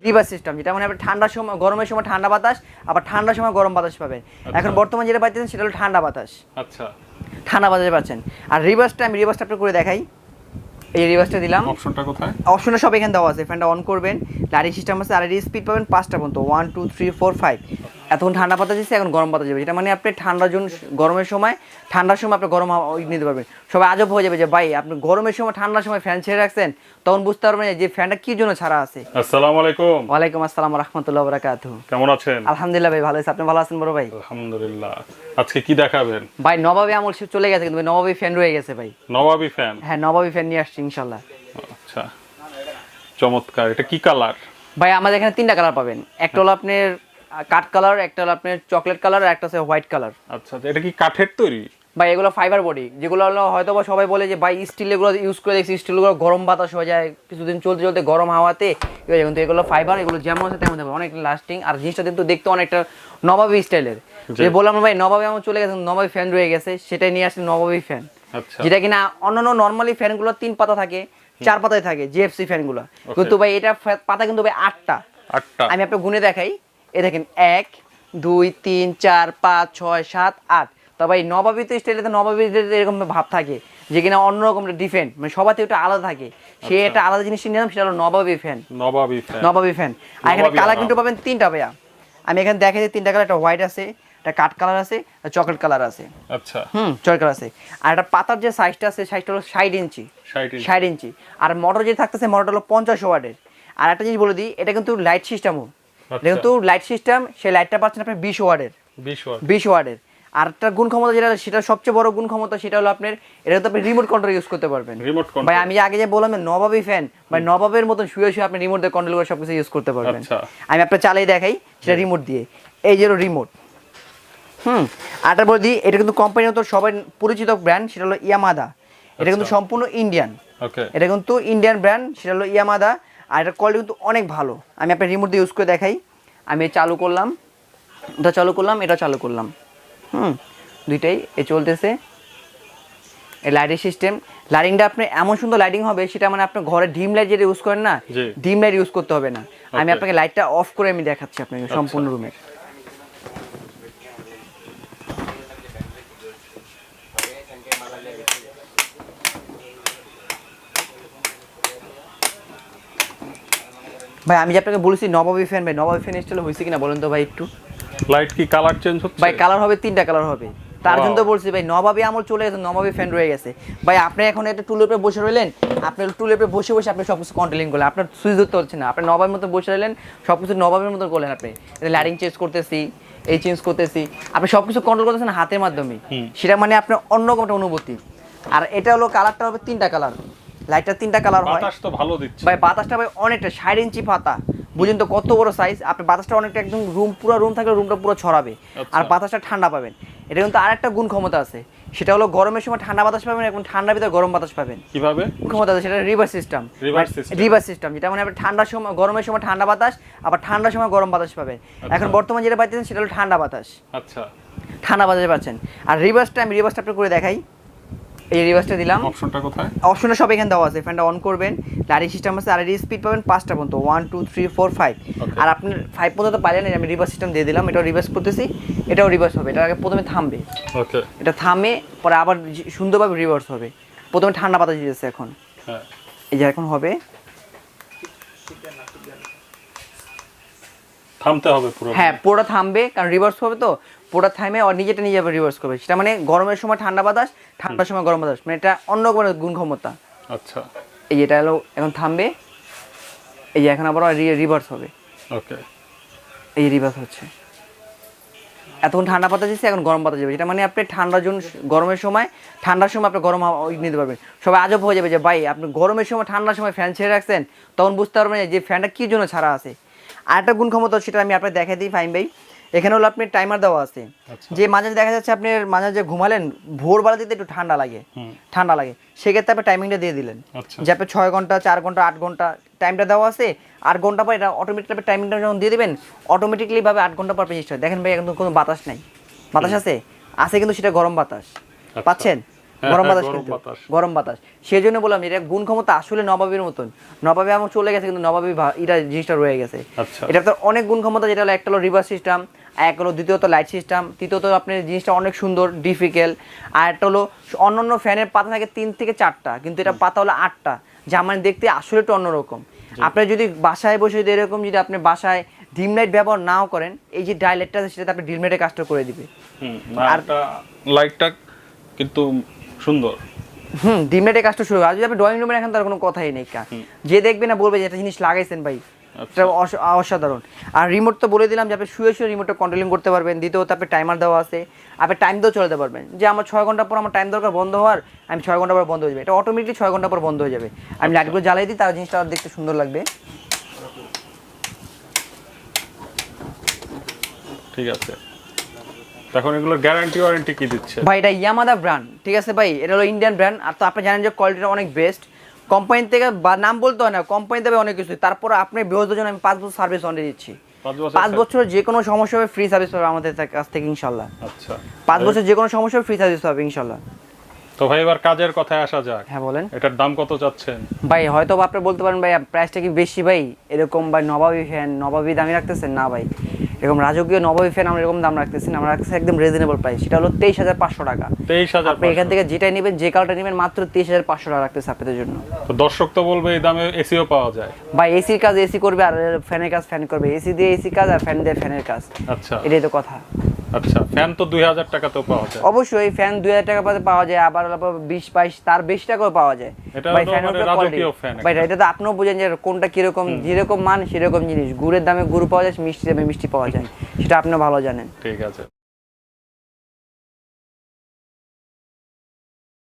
Reverse system, যেটা মানে আপনি ঠান্ডার সময় গরমের সময় ঠান্ডা বাতাস, আবার ঠান্ডার সময় গরম বাতাস পাবেন। এখন বর্তমানে যেটা পাচ্ছেন সেটা হলো ঠান্ডা বাতাস। আচ্ছা, ঠান্ডা বাতাস পাচ্ছেন। আর রিভার্সটা আমি রিভার্সটা আপনাকে করে দেখাই। এই রিভার্সটা দিলাম। অপশনটা কোথায়? অপশনটা সব এখানে দেওয়া আছে। ফ্যানটা অন করবেন, লাইটিং সিস্টেম আছে, আর স্পিড পাবেন 5টা পর্যন্ত, 1 2 3 4 5। এখন ঠান্ডা বাতাস দিচ্ছে, এখন গরম বাতাস যাবে, যেটা মানে আপনি ঠান্ডার জন্য গরমের সময় ঠান্ডার সময় আপনি গরম হাওয়া নিতে পারবেন। সবাই আজব হয়ে যাবে যে ভাই আপনি গরমের সময় ঠান্ডার সময় ফ্যান ছেড়ে রাখছেন, তখন বুঝতে পারবেন যে ফ্যানটা কি জন্য ছাড়া আছে। আসসালামু আলাইকুম। ওয়ালাইকুম আসসালাম ওয়া রাহমাতুল্লাহি ওয়া বারাকাতুহু। কেমন আছেন? আলহামদুলিল্লাহ ভাই, ভালো আছি। আপনি ভালো আছেন বড় ভাই? আলহামদুলিল্লাহ। আজকে কি দেখাবেন ভাই? নবাবী আমল চলে গেছে, কিন্তু নবাবী ফ্যান রয়ে গেছে ভাই। নবাবী ফ্যান? হ্যাঁ, নবাবী ফ্যান নিয়ে আসছি ইনশাআল্লাহ। আচ্ছা, চমৎকার। এটা কি কালার? ভাই আমাদের এখানে 3টা কালার পাবেন। একটা হলো আপনার কাঠ কালার, একটা হলো আপনার চকলেট কালার, আর একটা হচ্ছে হোয়াইট কালার। আচ্ছা, এটা কি কাঠের তৈরি? ভাই এগুলো ফাইবার বডি, যেগুলো হলো হয়তো বা সবাই বলে যে ভাই স্টিল, এগুলো ইউজ করে দেখছি স্টিলগুলো গরম বাতাস হয়ে যায়, কিছুদিন চলতে চলতে গরম হাওয়াতে, কিন্তু এগুলো ফাইবার, এগুলো যেমন আছে তেমন থাকবে, অনেক লাস্টিং। আর জিনিসটা কিন্তু দেখতে অনেকটা নবাবী স্টাইলের। যে বললাম ভাই নবাবী আমার চলে গেছে, নবাবী ফ্যান রয়ে গেছে, সেটাই নিয়ে আসছে নবাবী ফ্যান। আচ্ছা, যেটা কিনা অন্যান্য নর্মালি ফ্যানগুলো 3 পাতা থাকে, 4 পাতায় থাকে জিএফসি ফ্যানগুলো, কিন্তু ভাই এটা পাতা কিন্তু ভাই 8টা। আমি আপনাকে গুনে দেখাই। এই দেখেন 1 2 3 4 5 6 7 8। তবে এই নবাবী তো স্টাইলে নবাবী এরকম ভাব থাকে, যে কিনা অন্যরকম ডিফেন্ট, মানে সবার থেকে একটু আলাদা থাকে। সে একটা আলাদা জিনিস নিলাম, সেটা হলো নবাবী ফ্যান। নবাবী ফ্যান। আর এখানে কালার কিন্তু পাবেন 3টা ভাইয়া। আমি এখানে দেখাই যে 3টা কালার, একটা হোয়াইট আছে, একটা কাঠ কালার আছে, একটা চকলেট কালার আছে। আচ্ছা, চকলেট কালার আছে। আর একটা পাতার যে সাইজটা আছে, সাইজটা হলো 60 ইঞ্চি। 60 ইঞ্চি। আর মোটর যে থাকতেছে, মোটরটা হলো 50 ওয়াটের। আর একটা জিনিস বলে দিই, এটা কিন্তু লাইট সিস্টেমও, এটা কিন্তু লাইট সিস্টেম। সেই লাইটটা পাচ্ছেন আপনি 20 ওয়াটের। 20 ওয়াটের। আর একটা গুণ ক্ষমতা যেটা, সেটা সবচেয়ে বড় গুণ ক্ষমতা, সেটা হলো আপনার এটা তো আপনি রিমোট কন্ট্রোল ইউজ করতে পারবেন। ভাই আমি আগে যে বললাম নবাবী ফ্যান, ভাই নবাবের মতন শুয়ে শুয়ে আপনি রিমোট দিয়ে কন্ট্রোল করে সবকিছু ইউজ করতে পারবেন। আমি আপনার চালিয়ে দেখাই সেটা রিমোট দিয়ে। এই যে রিমোট। আরটা বলে দিই, এটা কিন্তু কোম্পানি তো সবাই পরিচিত ব্র্যান্ড, সেটা হলো ইয়ামাদা। এটা কিন্তু সম্পূর্ণ ইন্ডিয়ান। এটা কিন্তু ইন্ডিয়ান ব্র্যান্ড, সেটা হলো ইয়ামাদা। আর এটার কোয়ালিটি কিন্তু অনেক ভালো। আমি আপনার রিমোট দিয়ে ইউজ করে দেখাই। আমি চালু করলাম, এটা চালু করলাম, এটা চালু করলাম। দুইটাই এ চলতেছে। এই লাইটিং সিস্টেম, লাইটিংটা আপনি এমন সুন্দর লাইটিং হবে, সেটা মানে আপনার ঘরে ডিম লাইট যেটা ইউজ করেন না, ডিম লাইট ইউজ করতে হবে না। আমি আপনাকে লাইটটা অফ করে আমি দেখাচ্ছি আপনাকে সম্পূর্ণ রুমের। ভাই আমি যে আপনাকে বলেছি নবাবী ফ্যান, ভাই নবাবী ফ্যান স্টাইল হয়েছে কিনা বলেন তো ভাই একটু। লাইট কি কালার চেঞ্জ হচ্ছে? ভাই কালার হবে, 3টা কালার হবে। তার জন্য তো বলছি ভাই নবাবী আমল চলে গেছে, নবাবী ফ্যান রয়ে গেছে। ভাই আপনি এখন একটা টুলের উপরে বসে রইলেন, আপনি টুলের উপরে বসে বসে আপনি সবকিছু কন্ট্রোলিং করলেন, আপনার সুইচ ধরতে হচ্ছে না, আপনি নবাবের মতো বসে রইলেন, সবকিছু নবাবের মতো করলেন। আপনি লাইটিং চেঞ্জ করতেছি, এই চেঞ্জ করতেছি, আপনি সবকিছু কন্ট্রোল করতেছেন হাতের মাধ্যমে। সেটা মানে আপনার অন্যরকম একটা অনুভূতি। আর এটা হলো কালারটা হবে 3টা কালার, লাইটটা 3টা কালার হয়। বাতাস তো ভালো দিচ্ছে ভাই, বাতাসটা ভাই অনেকটা 60 ইঞ্চি পাতা, বুঝেন তো কত বড় সাইজ। আপনি বাতাসটা অনেকটা একদম পুরো রুম থাকলে রুমটা পুরো ছড়াবে, আর বাতাসটা ঠান্ডা পাবেন। এটা কিন্তু আরেকটা গুণ ক্ষমতা আছে, সেটা হলো গরমের সময় ঠান্ডা বাতাস পাবেন, এবং ঠান্ডার ভিতরে গরম বাতাস পাবেন। কিভাবে ক্ষমতা আছে? সেটা রিভার্স সিস্টেম। রিভার্স সিস্টেম, যেটা মানে আপনি ঠান্ডার সময় গরমের সময় ঠান্ডা বাতাস, আবার ঠান্ডার সময় গরম বাতাস পাবেন। এখন বর্তমানে যেটা পাচ্ছেন সেটা হলো ঠান্ডা বাতাস। আচ্ছা, ঠান্ডা বাতাস পাচ্ছেন। আর রিভার্সটা আমি রিভার্সটা আপনাকে করে দেখাই। এই রিভার্সটা দিলাম। অপশনটা কোথায়? অপশনটা সব এখানে দেওয়া আছে। ফ্যানটা অন করবেন, লাইটিং সিস্টেম আছে, আর স্পিড পাবেন 5টা পর্যন্ত, 1 2 3 4 5। আর আপনি 5 পর্যন্ত পাইলেন। আমি রিভার্স সিস্টেম দিয়ে দিলাম, এটাও রিভার্স করতেছি, এটাও রিভার্স হবে। এটা আগে প্রথমে থামবে, এটা থামে, পরে আবার সুন্দরভাবে রিভার্স হবে। প্রথমে ঠান্ডা বাতাস দিয়েছে, এখন এই যে এখন হবে, থামতে হবে পুরো। হ্যাঁ পুরোটা থামবে, কারণ রিভার্স হবে তো, পুরোটা থামে আর নিজে আবার রিভার্স করবে। সেটা মানে গরমের সময় ঠান্ডা বাতাস, ঠান্ডার সময় গরম বাতাস, মানে এটা অন্য কোনো গুণ ক্ষমতা। আচ্ছা, এই যেটা হলো এখন থামবে, এই যে এখন আবার রিভার্স হবে। এই রিভার্স হচ্ছে, এতক্ষণ ঠান্ডা বাতাস দিচ্ছে, এখন গরম বাতাস যাবে, যেটা মানে আপনি ঠান্ডার জন্য গরমের সময় ঠান্ডার সময় আপনি গরম হাওয়া নিতে পারবেন। সবাই আজব হয়ে যাবে যে ভাই আপনি গরমের সময় ঠান্ডার সময় ফ্যান ছেড়ে রাখছেন, তখন বুঝতে পারবেন যে ফ্যানটা কি জন্য ছাড়া আছে। আর একটা গুণ ক্ষমতা, সেটা আমি আপনাকে দেখাই দিই ফাইন ভাই। এখানে হলো আপনি টাইমার দেওয়া আছে, যে মাঝে দেখা যাচ্ছে আপনি মাঝে যে ঘুমালেন, ভোরবেলা দিতে একটু ঠান্ডা লাগে, সেক্ষেত্রে আপনি টাইমিংটা দিয়ে দিলেন, যে আপনি 6 ঘন্টা 4 ঘন্টা 8 ঘন্টা টাইমটা দেওয়া আছে। 8 ঘন্টা পর এটা অটোমেটিকলি টাইমিংটা যখন দিয়ে দেবেন, অটোমেটিকলি ভাবে 8 ঘন্টা পর জিনিসটা দেখেন ভাই, এখন কোনো বাতাস নাই, বাতাস আছে কিন্তু সেটা গরম বাতাস পাচ্ছেন। গরম বাতাস কিন্তু গরম বাতাস। সেই জন্য বললাম এটা গুণ ক্ষমতা আসলে নবাবের মতন। নবাবে আমার চলে গেছে কিন্তু নবাবী এটা জিনিসটা রয়ে গেছে। এটা তো অনেক গুণ ক্ষমতা, যেটা হলো একটা হলো রিভার্স সিস্টেম, এক হলো দ্বিতীয়ত লাইট সিস্টেম, তৃতীয়ত আপনার জিনিসটা অনেক সুন্দর ডিফিকাল্ট। আর একটা হলো অন্যান্য ফ্যানের পাতা থাকে 3 থেকে 4টা, কিন্তু এটা পাতা হলো 8টা, যা মানে দেখতে আসলে একটু অন্যরকম। আপনি যদি বাসায় বসে যদি এরকম যদি আপনি বাসায় ডিম লাইট ব্যবহার নাও করেন, এই যে ডাইলাইটটা আছে সেটা আপনি ডিম লাইটের কাজটা করে দিবে। আর লাইটটা কিন্তু সুন্দর। ডিম লাইটের কাজটা শুরু। আর যদি আপনি ড্রয়িং রুমে রাখেন তার কোনো কথাই নেই, যে দেখবে না বলবে যে একটা জিনিস লাগাইছেন ভাই, এটা অসাধারণ। আর রিমোট তো বলে দিলাম যে আপনি শুয়ে শুয়ে রিমোটটা কন্ট্রোলিং করতে পারবেন। দ্বিতীয়ত আপনি টাইমার দেওয়া আছে, আপনি টাইম দিয়েও চলাতে পারবেন, যে আমার 6 ঘন্টা পর আমার টাইম দরকার বন্ধ হওয়ার, আমি 6 ঘন্টা পর বন্ধ হয়ে যাবে, এটা অটোমেটিকলি 6 ঘন্টা পর বন্ধ হয়ে যাবে। আমি লাইটগুলো জ্বালিয়ে দিই, তার জিনিসটা দেখতে সুন্দর লাগবে। ঠিক আছে, এখন এগুলোর গ্যারান্টি ওয়ারেন্টি কি দিচ্ছে ভাই? এটা ইয়ামাদা ব্র্যান্ড, ঠিক আছে ভাই, এটা হলো ইন্ডিয়ান ব্র্যান্ড। আর তো আপনি জানেন যে কোয়ালিটিটা অনেক বেস্ট। কোম্পানি থেকে বা নাম বলতে হয় না, কোম্পানি দেবে অনেক কিছু। তারপর আপনি বিহজের জন্য আমি 5 বছর সার্ভিস ওয়ারেন্টি দিচ্ছি। 5 বছরের যে কোনো সমস্যা হবে ফ্রি সার্ভিস পাবে আমাদের কাছ থেকে ইনশাল্লাহ। আচ্ছা, 5 বছর যে কোনো সমস্যা হবে ফ্রি সার্ভিস পাবে ইনশাল্লাহ। তো ভাই এবার কাজের কথায় আসা যাক। হ্যাঁ বলেন। এটার দাম কত চাচ্ছেন? ভাই হয়তো আপনি বলতে পারেন ভাই প্রাইসটা কি বেশি ভাই, এরকম ভাই নবাবী ফ্যান নবাবী দামি রাখতেছেন না ভাই, এরকম রাজকীয় নবাবী ফ্যান আমরা এরকম দাম রাখতেছি না, আমরা রাখতেছি একদম রিজনেবল প্রাইস। সেটা হলো 23,500 টাকা। 23,000? আপনি এখান থেকে যেটাই নেবেন, যে কালারটা নেবেন, মাত্র 23,500 টাকা রাখতেছে আপনাদের জন্য। তো দর্শক তো বলবে এই দামে এসিও পাওয়া যায়। ভাই এসির কাজ এসি করবে, আর ফ্যানের কাজ ফ্যান করবে। এসি দিয়ে এসি কাজ, আর ফ্যান দিয়ে ফ্যানের কাজ। আচ্ছা, এটাই তো কথা। আচ্ছা, ফ্যান তো 2000 টাকাতেও পাওয়া যায়। অবশ্যই ফ্যান 2000 টাকা পাওয়া যায়, আবার 20-22 তার বেশি টাকাও পাওয়া যায়। ভাই রাজকীয় ফ্যান। ভাই এটা তো আপনিও বুঝেন যে কোনটা কিরকম, যেরকম মান সেরকম জিনিস। গুড়ের দামে গুড় পাওয়া যায়, মিষ্টি দামে মিষ্টি পাওয়া যায়, সেটা আপনিও ভালো জানেন। ঠিক আছে।